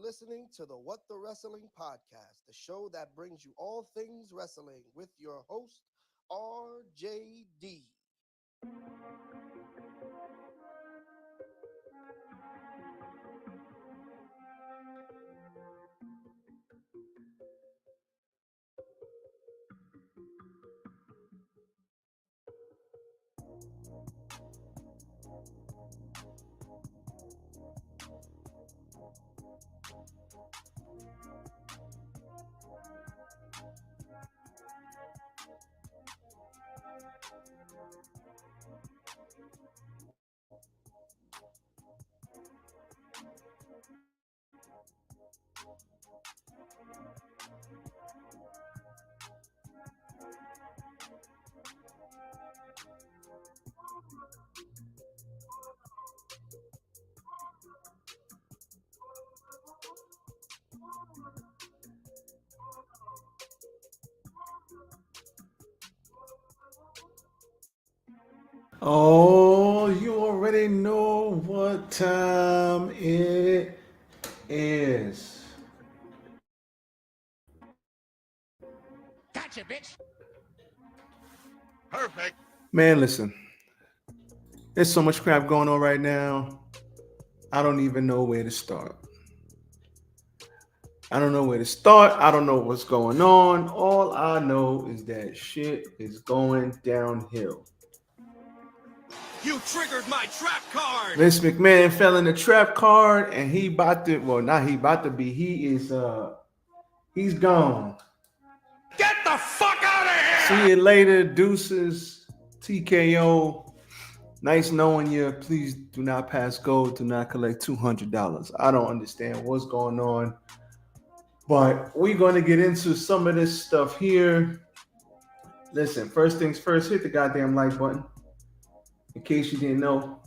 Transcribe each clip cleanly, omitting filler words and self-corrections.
listening to the What the Wrestling Podcast, the show that brings you all things wrestling with your host, RJD. Oh, you already know what time it is. Gotcha, bitch. Perfect. Man, listen. There's so much crap going on right now. I don't even know where to start. I don't know where to start. I don't know what's going on. All I know is that shit is going downhill. You triggered my trap card. Vince McMahon fell in the trap card and he about to, well, not he about to be, he's gone. Get the fuck out of here. See you later, deuces, TKO. Nice knowing you. Please do not pass go. Do not collect $200. I don't understand what's going on. But we're going to get into some of this stuff here. Listen, first things first, hit the goddamn like button. In case you didn't know,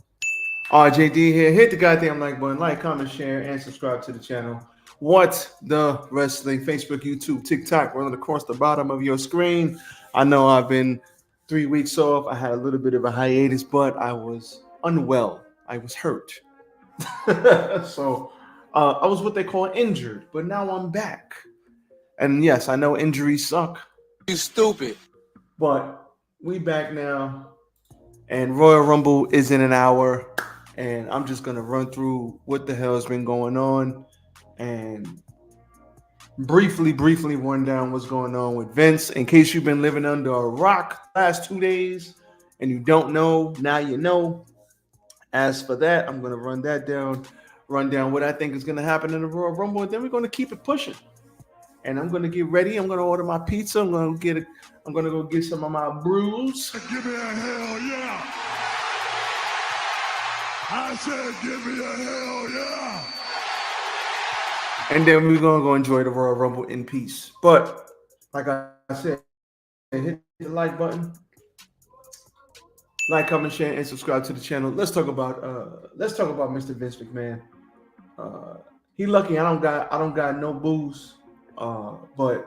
RJD here. Hit the goddamn like button, like, comment, share, and subscribe to the channel. What the Wrestling, Facebook, YouTube, TikTok, running across the bottom of your screen. I know I've been 3 weeks off. I had a little bit of a hiatus, but I was unwell. I was hurt. So I was what they call injured, but now I'm back. And yes, I know injuries suck. You stupid. But we back now. And Royal Rumble is in an hour. And I'm just going to run through what the hell has been going on. And briefly run down what's going on with Vince. In case you've been living under a rock the last 2 days and you don't know, now you know. As for that, I'm going to run down what I think is going to happen in the Royal Rumble, and then we're going to keep it pushing. And I'm going to get ready. I'm going to order my pizza. I'm going to go get some of my brews. Give me a hell yeah. I said give me a hell yeah. And then we're going to go enjoy the Royal Rumble in peace. But like I said, hit the like button. Like, comment, share, and subscribe to the channel. Let's talk about Mr. Vince McMahon. He lucky I don't got no booze. But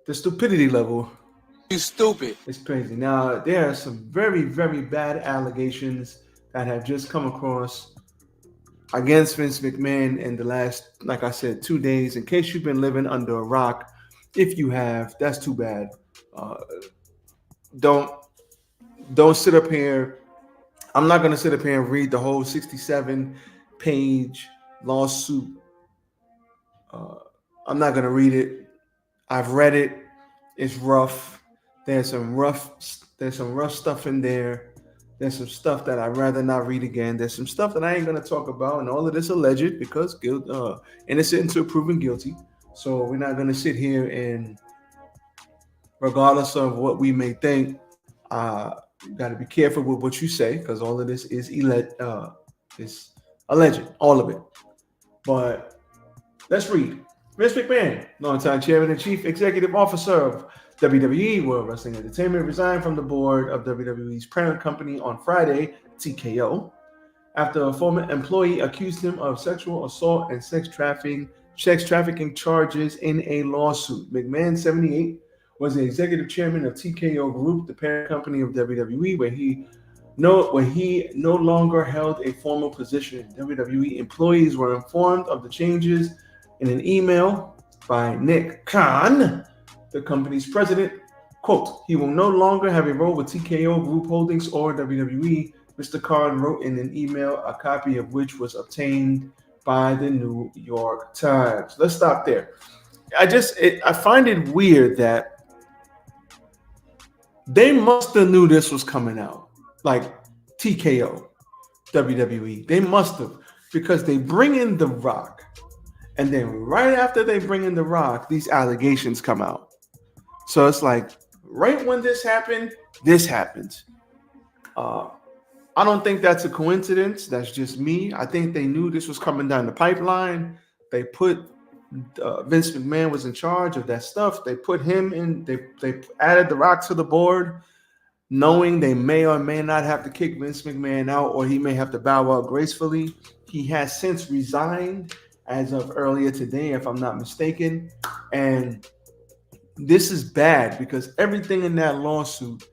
the stupidity level, You stupid. is crazy. Now there are some very, very bad allegations that have just come across against Vince McMahon in the last, like I said, 2 days. In case you've been living under a rock, if you have, that's too bad. Don't sit up here. I'm not going to sit up here and read the whole 67-page lawsuit. I'm not going to read it. I've read it. It's rough. There's some rough stuff in there. There's some stuff that I'd rather not read again. There's some stuff that I ain't going to talk about, and all of this alleged because innocent until proven guilty. So we're not going to sit here and, regardless of what we may think, you got to be careful with what you say because all of this is alleged, all of it. But let's read. Vince McMahon, longtime chairman and chief executive officer of WWE World Wrestling Entertainment, resigned from the board of WWE's parent company on Friday, TKO, after a former employee accused him of sexual assault and sex trafficking charges in a lawsuit. McMahon, 78, was the executive chairman of TKO Group, the parent company of WWE, where he no longer held a formal position. WWE employees were informed of the changes In an email by Nick Khan, the company's president, quote, he will no longer have a role with TKO Group Holdings or WWE. Mr. Khan wrote in an email, a copy of which was obtained by the New York Times. Let's stop there. I find it weird that they must have knew this was coming out. Like TKO, WWE. They must have, because they bring in The Rock. And then right after they bring in The Rock, these allegations come out. So it's like, right when this happened, this happens. I don't think that's a coincidence. That's just me. I think they knew this was coming down the pipeline. They put Vince McMahon was in charge of that stuff. They put him in. They added The Rock to the board, knowing they may or may not have to kick Vince McMahon out, or he may have to bow out gracefully. He has since resigned as of earlier today, if I'm not mistaken. And this is bad because everything in that lawsuit,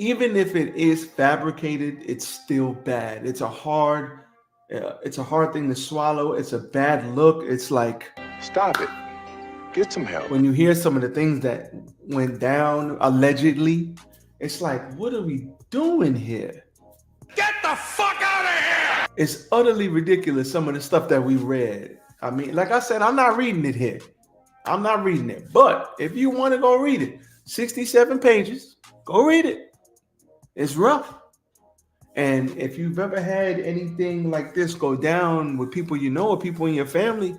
even if it is fabricated, it's still bad. It's a hard thing to swallow. It's a bad look. It's like, stop it. Get some help. When you hear some of the things that went down allegedly, it's like, what are we doing here? Get the fuck out of here! It's utterly ridiculous, some of the stuff that we read. I mean, like I said, I'm not reading it here. I'm not reading it. But if you want to go read it, 67 pages, go read it. It's rough. And if you've ever had anything like this go down with people you know or people in your family,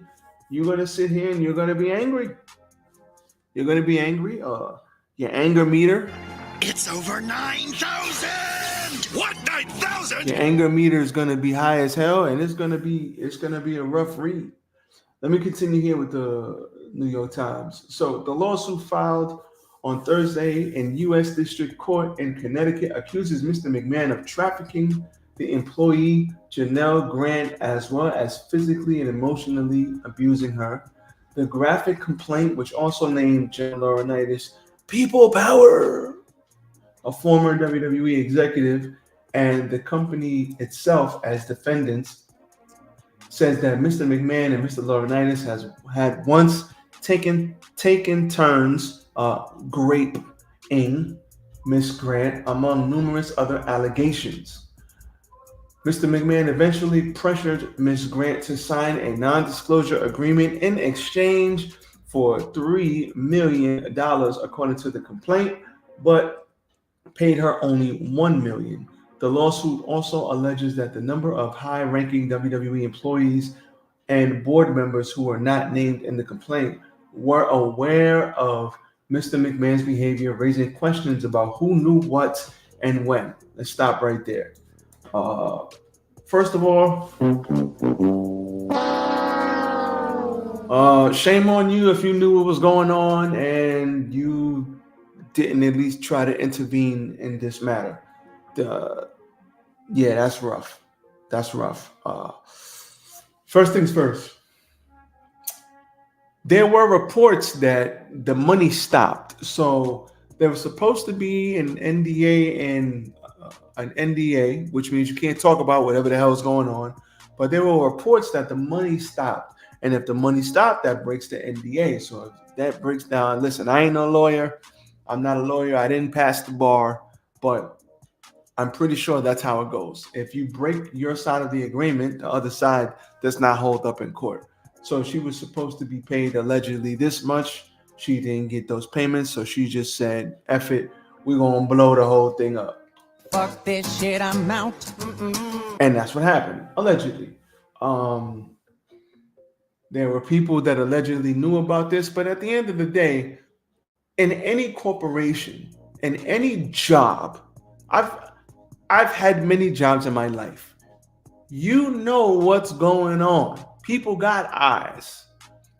you're going to sit here and you're going to be angry. You're going to be angry. Your anger meter. It's over 9,000! What, 9,000? Your anger meter is going to be high as hell, and it's going to be a rough read. Let me continue here with the New York Times. So the lawsuit filed on Thursday in U.S. District Court in Connecticut accuses Mr. McMahon of trafficking the employee Janelle Grant, as well as physically and emotionally abusing her. The graphic complaint, which also named Jen Laurinaitis People Power, a former WWE executive, and the company itself as defendants, says that Mr. McMahon and Mr. Laurinaitis has had once taken turns graping Miss Grant, among numerous other allegations. Mr. McMahon eventually pressured Miss Grant to sign a non-disclosure agreement in exchange for $3 million, according to the complaint, but paid her only $1 million. The lawsuit also alleges that the number of high-ranking WWE employees and board members who are not named in the complaint were aware of Mr. McMahon's behavior, raising questions about who knew what and when. Let's stop right there. First of all, shame on you if you knew what was going on and you didn't at least try to intervene in this matter. Yeah, that's rough. That's rough. First things first. There were reports that the money stopped. So there was supposed to be an NDA and an NDA, which means you can't talk about whatever the hell is going on. But there were reports that the money stopped. And if the money stopped, that breaks the NDA. So if that breaks down, listen, I ain't no lawyer. I'm not a lawyer. I didn't pass the bar. But I'm pretty sure that's how it goes. If you break your side of the agreement, the other side does not hold up in court. So she was supposed to be paid allegedly this much. She didn't get those payments. So she just said, F it. We're going to blow the whole thing up. Fuck this shit, I'm out. And that's what happened, allegedly. There were people that allegedly knew about this. But at the end of the day, in any corporation, in any job, I've had many jobs in my life. You know what's going on. People got eyes.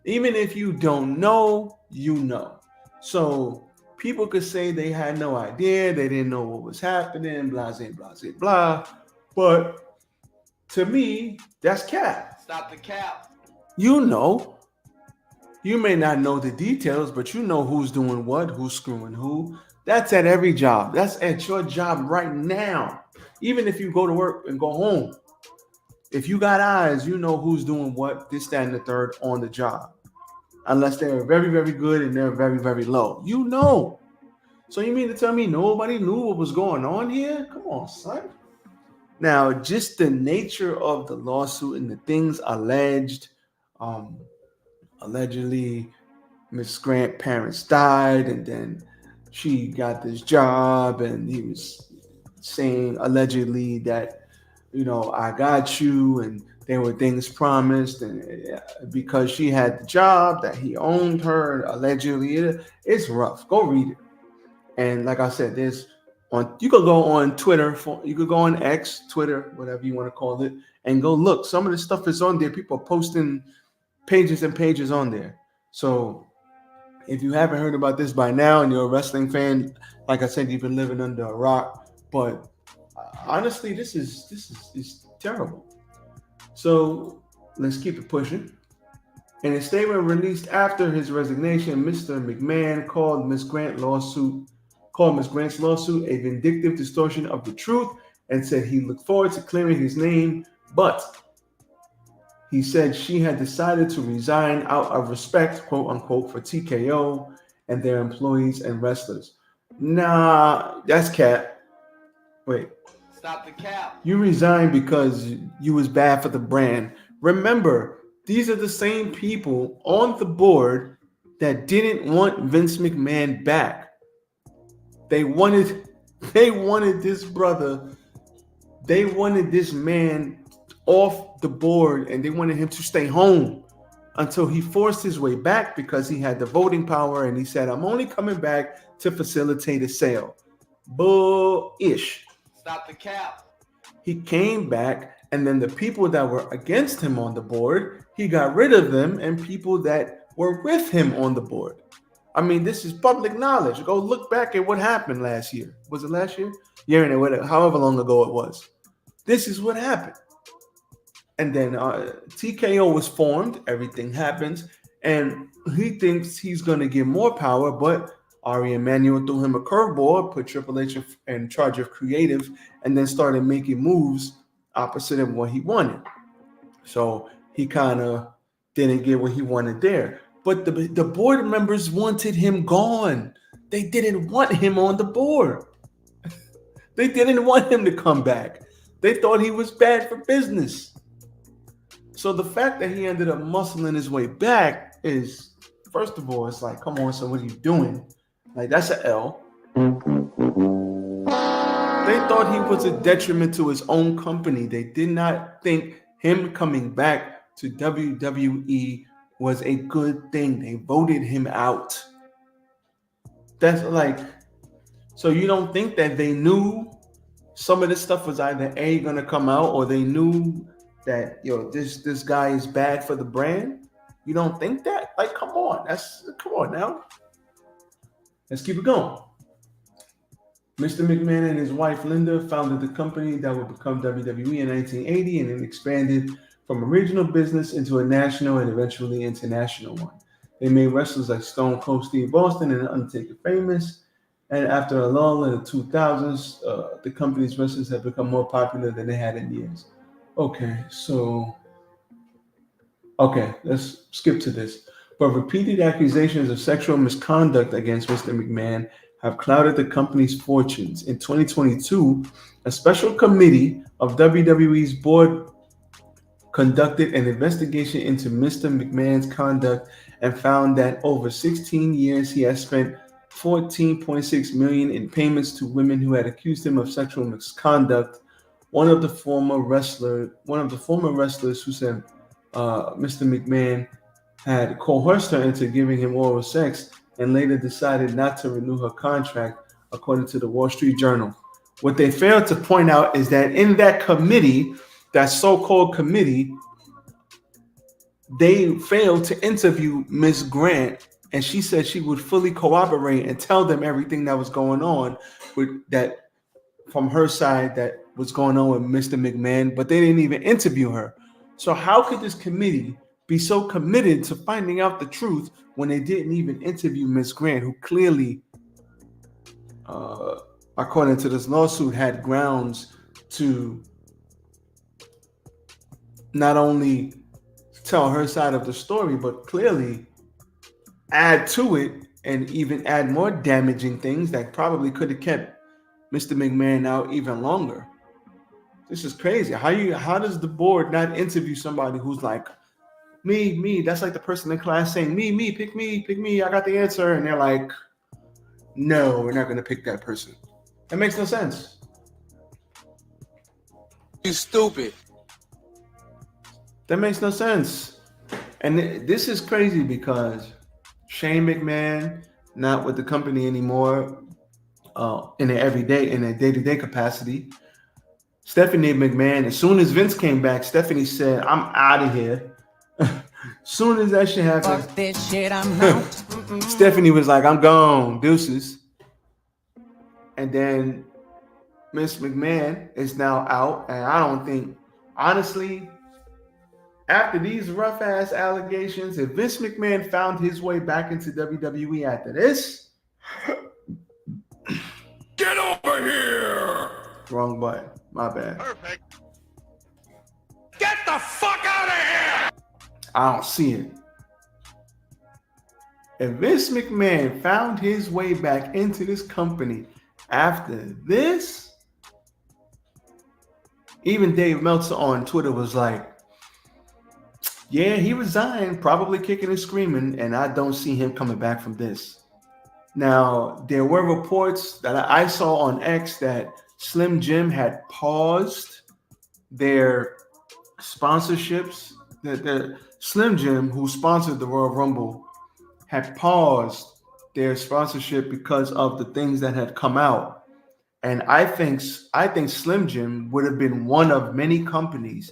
Even if you don't know, you know. So people could say they had no idea, they didn't know what was happening, blah, blah, blah, blah. But to me, that's cap. Stop the cap. You know. You may not know the details, but you know who's doing what, who's screwing who. That's at every job. That's at your job right now. Even if you go to work and go home, If you got eyes, you know who's doing what, this, that, and the third on the job. Unless they're very, very good and they're very, very low. You know. So you mean to tell me nobody knew what was going on here? Come on, son. Now, just the nature of the lawsuit and the things alleged, allegedly Miss Grant's parents died, and then she got this job, and he was saying allegedly that, I got you, and there were things promised, and because she had the job that he owned her, allegedly. It's rough. Go read it. And like I said, you could go on Twitter, you could go on X, Twitter, whatever you want to call it, and go look. Some of the stuff is on there. People are posting pages and pages on there. So if you haven't heard about this by now and you're a wrestling fan, like I said, you've been living under a rock. But honestly, this is terrible. So let's keep it pushing. In a statement released after his resignation, Mr. McMahon called Miss Grant's lawsuit a vindictive distortion of the truth and said he looked forward to clearing his name, but he said she had decided to resign out of respect, quote unquote, for TKO and their employees and wrestlers. Nah, that's cap. Wait. Stop the cap. You resigned because you was bad for the brand. Remember, these are the same people on the board that didn't want Vince McMahon back. They wanted this brother. They wanted this man off the board, and they wanted him to stay home until he forced his way back because he had the voting power, and he said, I'm only coming back to facilitate a sale. Bullish. Stop the cap. He came back, and then the people that were against him on the board, he got rid of them, and people that were with him on the board. I mean, this is public knowledge. Go look back at what happened last year. Was it last year? Yeah, however long ago it was. This is what happened. And then TKO was formed. Everything happens. And he thinks he's going to get more power, but Ari Emanuel threw him a curveball, put Triple H in charge of creative, and then started making moves opposite of what he wanted. So he kind of didn't get what he wanted there. But the board members wanted him gone. They didn't want him on the board. They didn't want him to come back. They thought he was bad for business. So the fact that he ended up muscling his way back is, first of all, it's like, come on, son, what are you doing? Like, that's an L. They thought he was a detriment to his own company. They did not think him coming back to WWE was a good thing. They voted him out. That's like, so you don't think that they knew some of this stuff was either A, gonna come out, or they knew that, this guy is bad for the brand? You don't think that? Like, come on now. Let's keep it going. Mr. McMahon and his wife Linda founded the company that would become WWE in 1980, and then expanded from a regional business into a national and eventually international one. They made wrestlers like Stone Cold Steve Austin and Undertaker famous. And after a lull in the 2000s, the company's wrestlers have become more popular than they had in years. Let's skip to this. But repeated accusations of sexual misconduct against Mr. McMahon have clouded the company's fortunes. In 2022, a special committee of WWE's board conducted an investigation into Mr. McMahon's conduct and found that over 16 years he has spent $14.6 million in payments to women who had accused him of sexual misconduct. One of the former wrestlers who said Mr. McMahon had coerced her into giving him oral sex and later decided not to renew her contract, according to the Wall Street Journal. What they failed to point out is that in that committee, that so-called committee, they failed to interview Ms. Grant, and she said she would fully cooperate and tell them everything that was going on with that from her side that was going on with Mr. McMahon, but they didn't even interview her. So how could this committee be so committed to finding out the truth when they didn't even interview Ms. Grant, who clearly, according to this lawsuit, had grounds to not only tell her side of the story, but clearly add to it and even add more damaging things that probably could have kept Mr. McMahon out even longer. This is crazy. How does the board not interview somebody who's like, me? That's like the person in class saying, me, pick me, I got the answer. And they're like, no, we're not going to pick that person. That makes no sense. You stupid. That makes no sense. And this is crazy because Shane McMahon, not with the company anymore, in a day-to-day capacity. Stephanie McMahon, as soon as Vince came back, Stephanie said, I'm out of here. As soon as that shit happened, Fuck this shit, I'm out. Stephanie was like, I'm gone, deuces. And then Miss McMahon is now out. And I don't think, honestly, after these rough ass allegations, if Vince McMahon found his way back into WWE after this, Get over here! wrong button. My bad. Perfect. Get the fuck out of here! I don't see it. If Vince McMahon found his way back into this company after this, even Dave Meltzer on Twitter was like, yeah, he resigned, probably kicking and screaming, and I don't see him coming back from this. Now, there were reports that I saw on X that Slim Jim had paused their sponsorships. The Slim Jim, who sponsored the Royal Rumble, had paused their sponsorship because of the things that had come out. And I think Slim Jim would have been one of many companies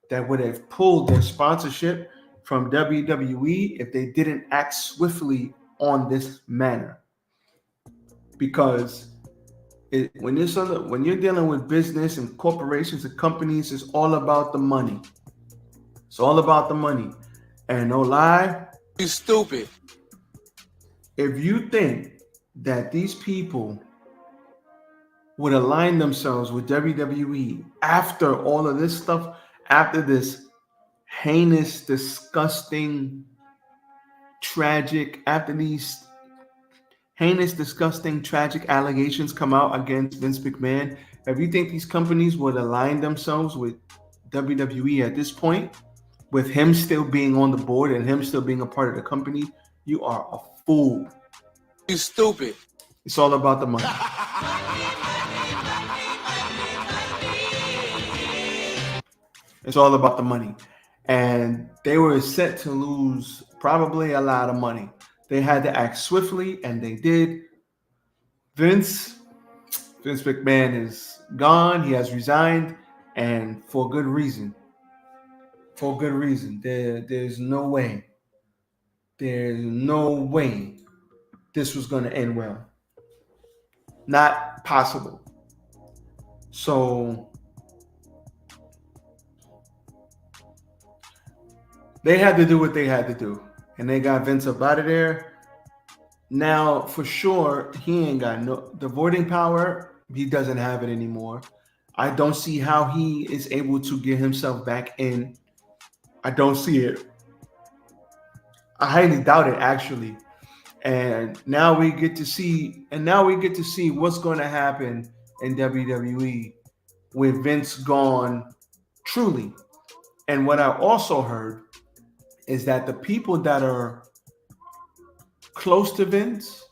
that would have pulled their sponsorship from WWE if they didn't act swiftly on this manner. Because when you're dealing with business and corporations and companies, it's all about the money. It's all about the money. And no lie, You stupid. if you think that these people would align themselves with WWE after all of this stuff, after this heinous, disgusting, tragic, after these heinous, disgusting, tragic allegations come out against Vince McMahon, if you think these companies would align themselves with WWE at this point, with him still being on the board and him still being a part of the company, you are a fool. You stupid. It's all about the money. It's all about the money. And they were set to lose probably a lot of money. They had to act swiftly, and they did. Vince McMahon is gone. He has resigned, and for good reason. For good reason. There's no way. There's no way this was going to end well. Not possible. So they had to do what they had to do. And they got Vince up out of there. Now, for sure, he ain't got the voting power. He doesn't have it anymore. I don't see how he is able to get himself back in. I don't see it. I highly doubt it, actually. And now we get to see what's going to happen in WWE with Vince gone truly. And what I also heard is that the people that are close to Vince,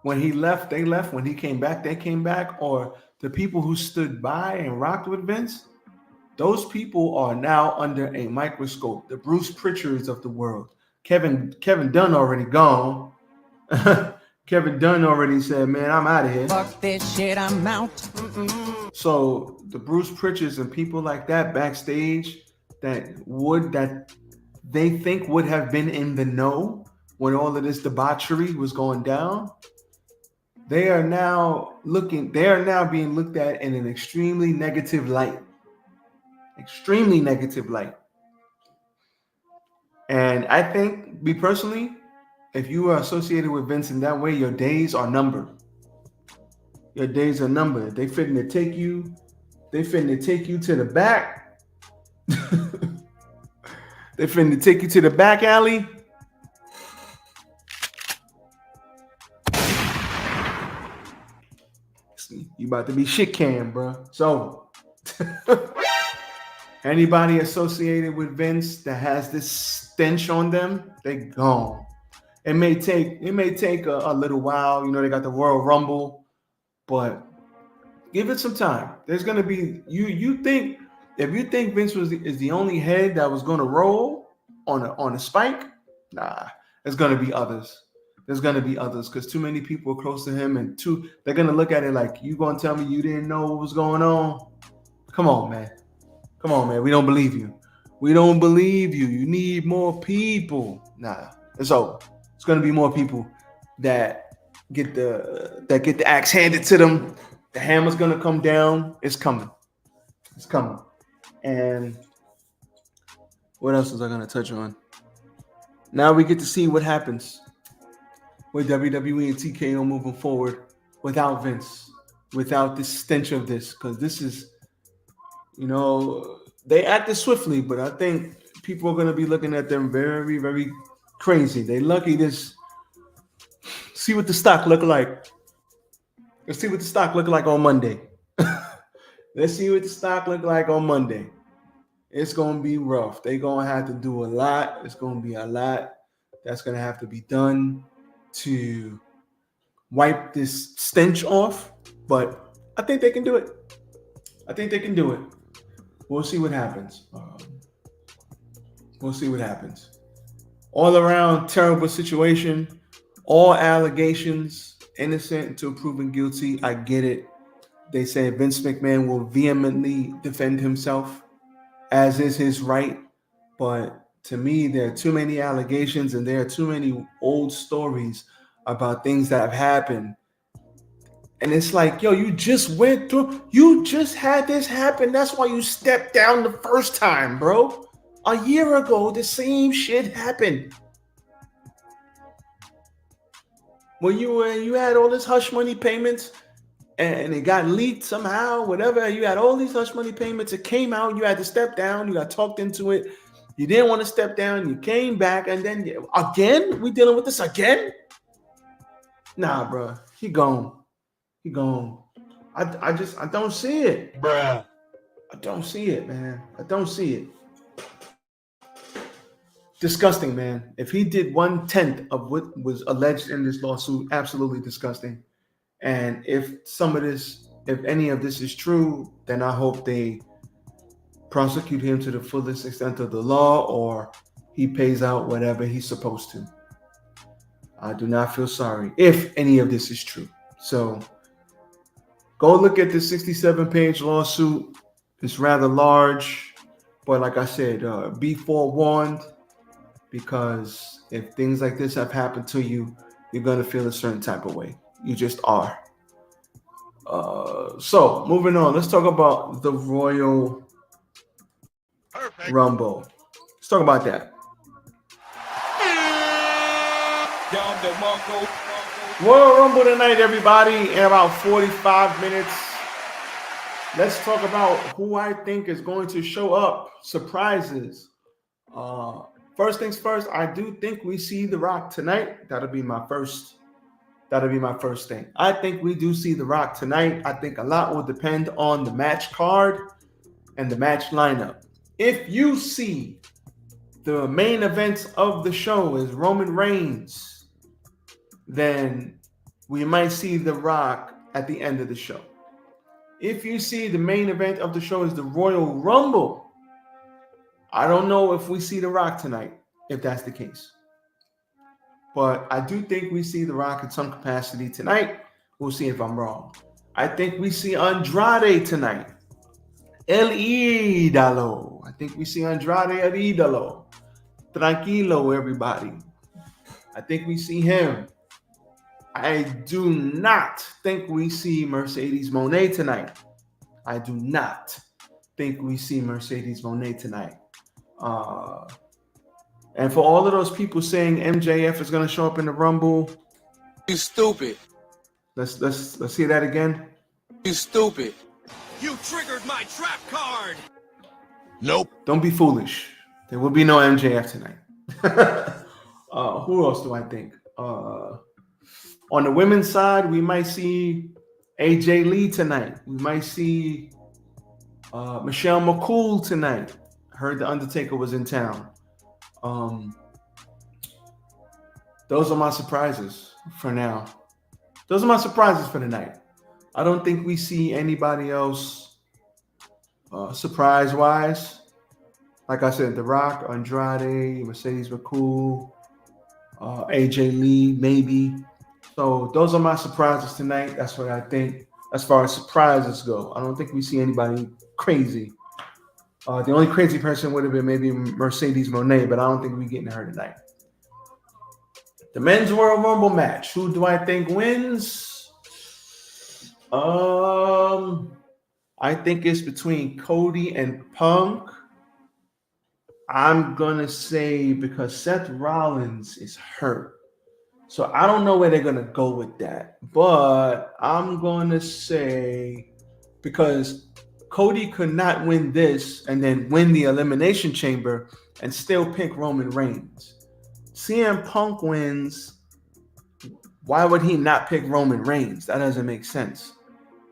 when he left, they left. When he came back, they came back. Or the people who stood by and rocked with Vince, those people are now under a microscope. The Bruce Pritchards of the world. Kevin Dunn already gone. Kevin Dunn already said, man, I'm out of here. Fuck this shit, I'm out. So the Bruce Pritchards and people like that backstage that they think would have been in the know when all of this debauchery was going down, they are now being looked at in an extremely negative light. Extremely negative light. And I think, me personally, if you are associated with Vince in that way, your days are numbered. Your days are numbered. They finna take you to the back. They finna take you to the back alley. You about to be shit canned, bro. So anybody associated with Vince that has this stench on them, they gone. It may take a little while. You know, they got the Royal Rumble, but give it some time. There's gonna be you think if you think Vince is the only head that was gonna roll on a spike, nah, there's gonna be others. There's gonna be others because too many people are close to him, and they're gonna look at it like, you gonna tell me you didn't know what was going on? Come on, man. We don't believe you. We don't believe you. You need more people. Nah, it's over. It's gonna be more people that get the axe handed to them. The hammer's gonna come down. It's coming. And what else was I gonna touch on? Now we get to see what happens with WWE and TKO moving forward without Vince, without the stench of this, because this is, you know, they acted swiftly, but I think people are gonna be looking at them very, very crazy. They lucky this. See what the stock look like. Let's see what the stock look like on Monday. Let's see what the stock look like on Monday. It's going to be rough. They're going to have to do a lot. It's going to be a lot that's going to have to be done to wipe this stench off. But I think they can do it. We'll see what happens. All around terrible situation. All allegations, innocent until proven guilty. I get it. They say Vince McMahon will vehemently defend himself, as is his right. But to me, there are too many allegations and there are too many old stories about things that have happened. And it's like, yo, you just had this happen. That's why you stepped down the first time, bro. A year ago, the same shit happened. When you had all this hush money payments and it got leaked somehow, whatever, you had all these hush money payments, it came out, you had to step down, you got talked into it, you didn't want to step down, you came back, and then again, we dealing with this again? Nah, bro, he gone. I don't see it. Bruh. I don't see it, man. I don't see it. Disgusting, man. If he did 1/10 of what was alleged in this lawsuit, absolutely disgusting. And if any of this is true, then I hope they prosecute him to the fullest extent of the law, or he pays out whatever he's supposed to. I do not feel sorry if any of this is true. So go look at the 67-page lawsuit. It's rather large, but like I said, be forewarned. Because if things like this have happened to you, you're going to feel a certain type of way. You just are. So, moving on. Let's talk about the Royal Rumble. Let's talk about that. Royal Rumble tonight, everybody, in about 45 minutes. Let's talk about who I think is going to show up. Surprises. First things first, I do think we see The Rock tonight. That'll be my first thing. I think we do see The Rock tonight. I think a lot will depend on the match card and the match lineup. If you see the main event of the show is Roman Reigns, then we might see The Rock at the end of the show. If you see the main event of the show is the Royal Rumble, I don't know if we see The Rock tonight, if that's the case. But I do think we see The Rock in some capacity tonight. We'll see if I'm wrong. I think we see Andrade tonight. El Idolo. I think we see Andrade El Idolo. Tranquilo, everybody. I think we see him. I do not think we see Mercedes Moné tonight. I do not think we see Mercedes Moné tonight. And for all of those people saying MJF is going to show up in the Rumble, You stupid. let's hear that again. You stupid. You triggered my trap card. Nope. Don't be foolish. There will be no MJF tonight. Who else do I think? On the women's side, we might see AJ Lee tonight. We might see Michelle McCool tonight. Heard the Undertaker was in town. Those are my surprises for now. Those are my surprises for the night. I don't think we see anybody else surprise-wise. Like I said, The Rock, Andrade, Mercedes McCool, AJ Lee, maybe. So those are my surprises tonight. That's what I think as far as surprises go. I don't think we see anybody crazy. The only crazy person would have been maybe Mercedes Moné, but I don't think we're getting her tonight. The Men's Royal Rumble match. Who do I think wins? I think it's between Cody and Punk. I'm going to say because Seth Rollins is hurt. So I don't know where they're going to go with that. But I'm going to say because Cody could not win this and then win the Elimination Chamber and still pick Roman Reigns. CM Punk wins. Why would he not pick Roman Reigns? That doesn't make sense.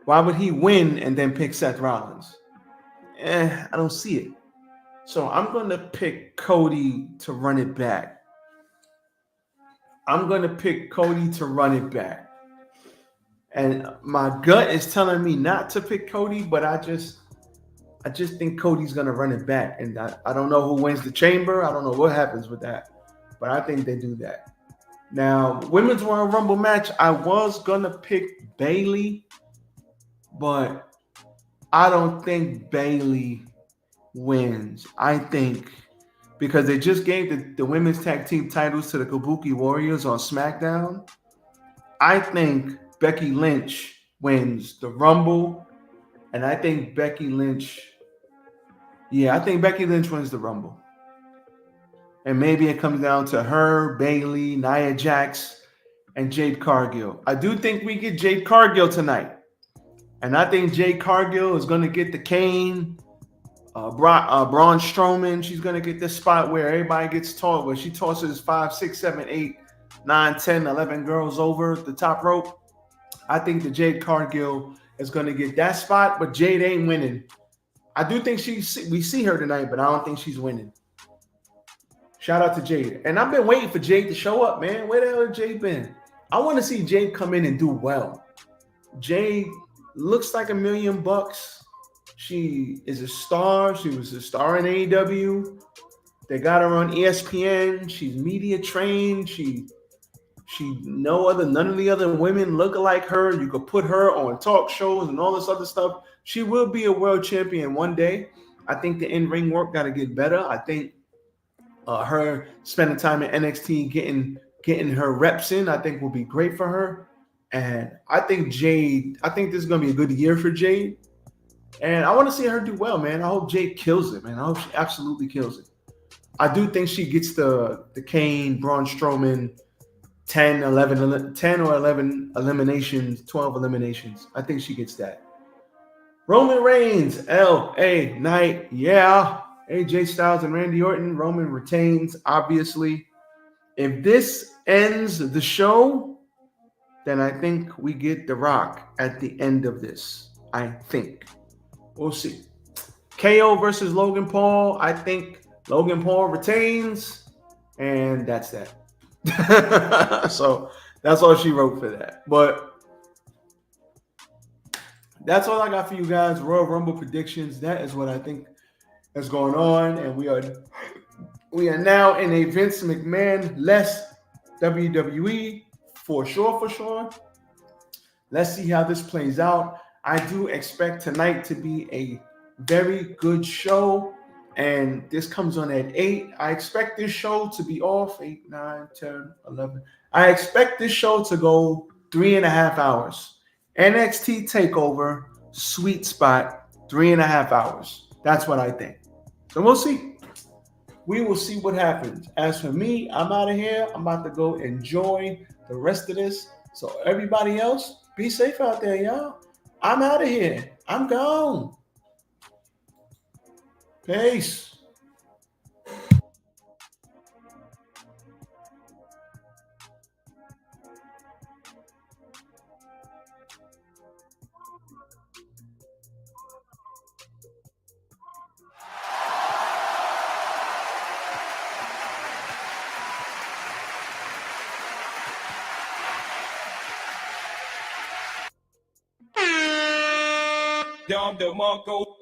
Why would he win and then pick Seth Rollins? I don't see it. So I'm going to pick Cody to run it back. And my gut is telling me not to pick Cody, but I just think Cody's going to run it back. And I don't know who wins the chamber. I don't know what happens with that. But I think they do that. Now, Women's Royal Rumble match, I was going to pick Bayley, but I don't think Bayley wins. I think because they just gave the women's tag team titles to the Kabuki Warriors on SmackDown, I think Becky Lynch wins the Rumble, and I think Becky Lynch wins the Rumble. And maybe it comes down to her, Bayley, Nia Jax, and Jade Cargill. I do think we get Jade Cargill tonight. And I think Jade Cargill is going to get the cane. Braun Strowman, she's going to get this spot where everybody gets taught, where she tosses 5, 6, 7, 8, 9, 10, 11 girls over the top rope. I think the Jade Cargill is going to get that spot, but Jade ain't winning. I do think we see her tonight, but I don't think she's winning. Shout out to Jade. And I've been waiting for Jade to show up, man. Where the hell has Jade been? I want to see Jade come in and do well. Jade looks like $1 million. She is a star. She was a star in AEW. They got her on ESPN. She's media trained. None of the other women look like her. You could put her on talk shows and all this other stuff. She will be a world champion one day. I think the in-ring work got to get better. I think her spending time in NXT, getting her reps in, I think will be great for her. And I think this is going to be a good year for Jade. And I want to see her do well, man. I hope Jade kills it, man. I hope she absolutely kills it. I do think she gets the Kane, Braun Strowman, 10 or 11 eliminations, 12 eliminations. I think she gets that. Roman Reigns, LA Knight, yeah. AJ Styles and Randy Orton. Roman retains, obviously. If this ends the show, then I think we get The Rock at the end of this. I think. We'll see. KO versus Logan Paul. I think Logan Paul retains, and that's that. So that's all she wrote for that. But that's all I got for you guys. Royal Rumble predictions. That is what I think is going on, and we are now in a Vince McMahon-less WWE for sure. Let's see how this plays out. I do expect tonight to be a very good show, and this comes on at 8. I expect this show to be off 8, 9, 10, 11. I expect this show to go 3.5 hours. NXT TakeOver, sweet spot, 3.5 hours. That's what I think. So we'll see. We will see what happens. As for me, I'm out of here. I'm about to go enjoy the rest of this. So everybody else, be safe out there, y'all. I'm out of here. I'm gone. Peace. Dom DeMarco.